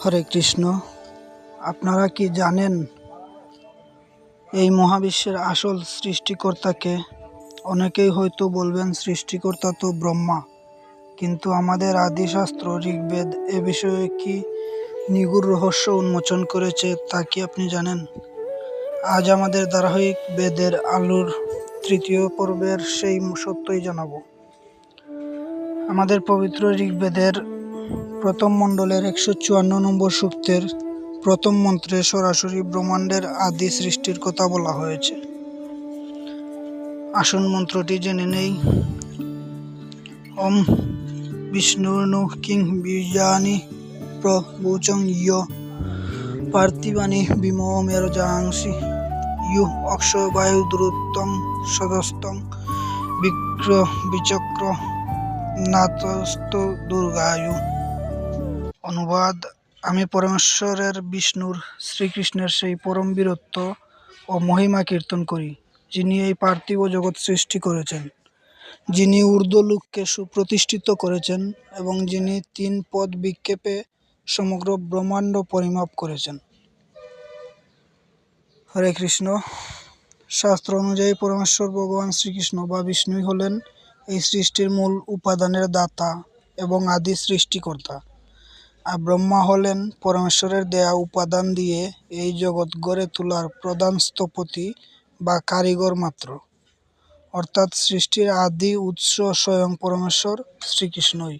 হরে কৃষ্ণ। আপনারা কি জানেন এই মহাবিশ্বের আসল সৃষ্টিকর্তাকে? অনেকেই হয়তো বলবেন সৃষ্টিকর্তা তো ব্রহ্মা, কিন্তু আমাদের আদিশাস্ত্র ঋগ্বেদ এ বিষয়ে কি নিগূঢ় রহস্য উন্মোচন করেছে তা কি আপনি জানেন? আজ আমাদের ধারাবাহিক বেদের আলোর তৃতীয় পর্বের সেই সত্যই জানাবো। আমাদের পবিত্র ঋগ্বেদের প্রথম মণ্ডলের 154 নম্বর সূক্তের প্রথম মন্ত্রে সরাসরি ব্রহ্মাণ্ডের আদি সৃষ্টির কথা বলা হয়েছে। আসুন মন্ত্রটি জেনে নেই। ওম বিষ্ণুর্নু কিং বীজানি প্রবুচং ইয় পার্থিবানি বিমো মেরজাংসি ইউ অক্ষবায়ুদ্রুতং সদস্তং বিক্র বিচক্র নাতস্ত দুর্গায়ু। অনুবাদ: আমি পরমেশ্বরের বিষ্ণুর শ্রীকৃষ্ণের সেই পরম বীরত্ব ও মহিমা কীর্তন করি, যিনি এই পার্থিব জগৎ সৃষ্টি করেছেন, যিনি ঊর্ধ্বলোককে সুপ্রতিষ্ঠিত করেছেন এবং যিনি 3 পদ বিক্ষেপে সমগ্র ব্রহ্মাণ্ড পরিমাপ করেছেন। হরে কৃষ্ণ। শাস্ত্র অনুযায়ী পরমেশ্বর ভগবান শ্রীকৃষ্ণ বা বিষ্ণুই হলেন এই সৃষ্টির মূল উপাদানের দাতা এবং আদি সৃষ্টিকর্তা, আর ব্রহ্মা হলেন পরমেশ্বরের দেয়া উপাদান দিয়ে এই জগৎ গড়ে তোলার প্রধান স্থপতি বা কারিগর মাত্র। অর্থাৎ সৃষ্টির আদি উৎস স্বয়ং পরমেশ্বর শ্রীকৃষ্ণই।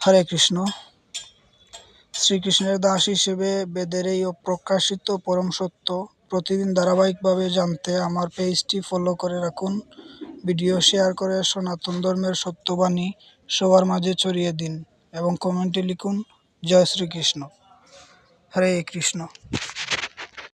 হরে কৃষ্ণ। শ্রীকৃষ্ণের দাস হিসেবে বেদের এই অপ্রকাশিত পরম সত্য প্রতিদিন ধারাবাহিকভাবে জানতে আমার পেজটি ফলো করে রাখুন। ভিডিও শেয়ার করে সনাতন ধর্মের সত্যবাণী সবার মাঝে ছড়িয়ে দিন এবং কমেন্টে লিখুন জয় শ্রীকৃষ্ণ। হরে কৃষ্ণ।